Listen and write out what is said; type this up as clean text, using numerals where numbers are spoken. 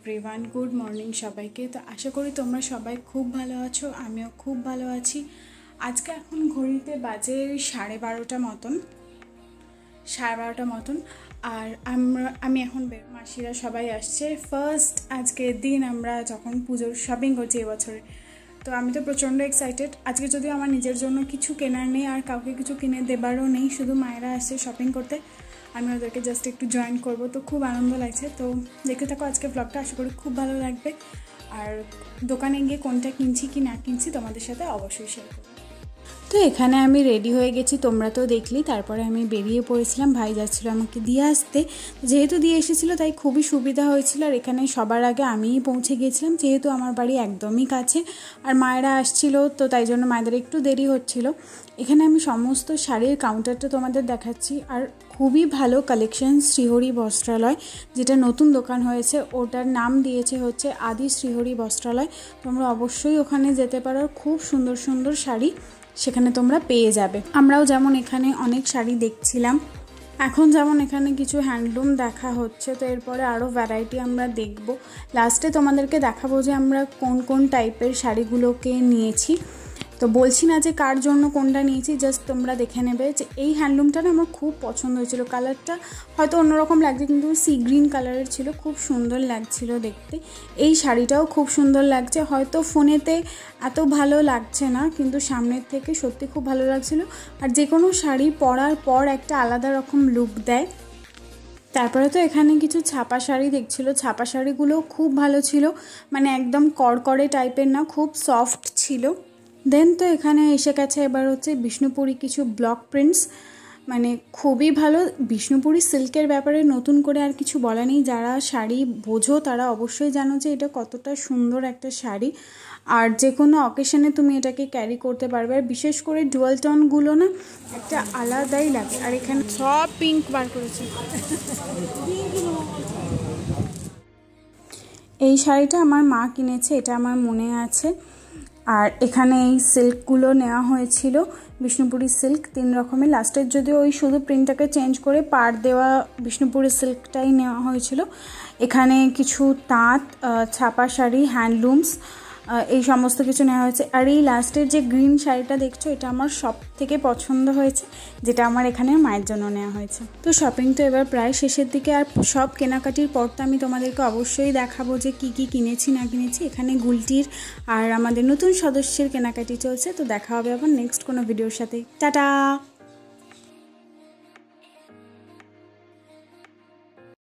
Everyone, good morning সবাইকে। তো আশা করি তোমরা সবাই খুব ভালো আছো, আমিও খুব ভালো আছি। আজকে এখন ঘড়িতে বাজে 12:30 মতন। আর আমি এখন মাসিরা সবাই আসছে। ফার্স্ট আজকের দিন আমরা যখন পুজোর শপিং করছি এবছরে, তো আমি তো প্রচণ্ড এক্সাইটেড। আজকে যদিও আমার নিজের জন্য কিছু কেনার নেই আর কাউকে কিছু কিনে দেবারও নেই, শুধু মায়েরা আসছে শপিং করতে, আমি ওদেরকে জাস্ট একটু জয়েন করব। তো খুব আনন্দ লাগছে। তো দেখতে থাকো আজকে ব্লগটা, আশা করি খুব ভালো লাগবে। আর দোকানে গিয়ে কোনটা কিনছি কি না কিনছি তোমাদের সাথে অবশ্যই শেয়ার করবো। তো এখানে আমি রেডি হয়ে গেছি, তোমরা তো দেখলি। তারপরে আমি বেরিয়ে পড়েছিলাম, ভাই যাচ্ছিলো আমাকে দিয়ে আসতে। যেহেতু দিয়ে এসেছিলো তাই খুবই সুবিধা হয়েছিল। আর এখানে সবার আগে আমিই পৌঁছে গিয়েছিলাম, যেহেতু আমার বাড়ি একদমই কাছে আর মায়েরা আসছিল, তো তাই জন্য মায়েদের একটু দেরি হচ্ছিল। এখানে আমি সমস্ত শাড়ির কাউন্টারটা তোমাদের দেখাচ্ছি। আর খুবই ভালো কালেকশন শ্রীহরি বস্ত্রালয়, যেটা নতুন দোকান হয়েছে, ওটার নাম দিয়েছে হচ্ছে আদি শ্রীহরি বস্ত্রালয়। তোমরা অবশ্যই ওখানে যেতে পারো, খুব সুন্দর সুন্দর শাড়ি সেখানে তোমরা পেয়ে যাবে। আমরাও যেমন এখানে অনেক শাড়ি দেখছিলাম, এখন যেমন এখানে কিছু হ্যান্ডলুম দেখা হচ্ছে, তো এরপরে আরও ভ্যারাইটি আমরা দেখব। লাস্টে তোমাদেরকে দেখাবো যে আমরা কোন কোন টাইপের শাড়িগুলোকে নিয়েছি। তো বলছি না যে কার জন্য কোনটা নিয়েছি, জাস্ট তোমরা দেখে নেবে যে এই হ্যান্ডলুমটা না আমার খুব পছন্দ হয়েছিল। কালারটা হয়তো অন্যরকম লাগছে, কিন্তু সি গ্রিন কালারের ছিল, খুব সুন্দর লাগছিল দেখতে। এই শাড়িটাও খুব সুন্দর লাগছে, হয়তো ফোনেতে এত ভালো লাগছে না, কিন্তু সামনের থেকে সত্যি খুব ভালো লাগছিল। আর যে কোনো শাড়ি পরার পর একটা আলাদা রকম লুক দেয়। তারপরে তো এখানে কিছু ছাপা শাড়ি দেখছিল, ছাপা শাড়িগুলোও খুব ভালো ছিল, মানে একদম কড়কড়ে টাইপের না, খুব সফট ছিল। দেন তো এখানে এসে গেছে এবার হচ্ছে বিষ্ণুপুরি কিছু ব্লক প্রিন্টস, মানে খুবই ভালো। বিষ্ণুপুরি সিল্কের ব্যাপারে নতুন করে আর কিছু বলা নেই, যারা শাড়ি বোঝো তারা অবশ্যই জানো যে এটা কতটা সুন্দর একটা শাড়ি। আর যে কোনো অকেশনে তুমি এটাকে ক্যারি করতে পারবে। আর বিশেষ করে ডুয়াল টোনগুলো না একটা আলাদাই লাগে। আর এখানে সব পিঙ্ক বার করেছে। এই শাড়িটা আমার মা কিনেছে, এটা আমার মনে আছে। আর এখানে এই সিল্কগুলো নেওয়া হয়েছিল, বিষ্ণুপুরি সিল্ক 3 রকমের। লাস্টের যদিও ওই শুধু প্রিন্টটাকে চেঞ্জ করে পাড় দেওয়া বিষ্ণুপুরি সিল্কটাই নেওয়া হয়েছিল। এখানে কিছু তাঁত, ছাপা শাড়ি, হ্যান্ডলুমস, এই সমস্ত কিছু নেওয়া হয়েছে। আর এই লাস্টের যে গ্রিন শাড়িটা দেখছো, এটা আমার সব থেকে পছন্দ হয়েছে, যেটা আমার এখানে মায়ের জন্য নেওয়া হয়েছে। তো শপিং তো এবার প্রায় শেষের দিকে, আর সব কেনাকাটির পর তো আমি তোমাদেরকে অবশ্যই দেখাবো যে কি কি কিনেছি না কিনেছি। এখানে গুলটির আর আমাদের নতুন সদস্যের কেনাকাটি চলছে। তো দেখা হবে আবার নেক্সট কোনো ভিডিওর সাথে। টাটা।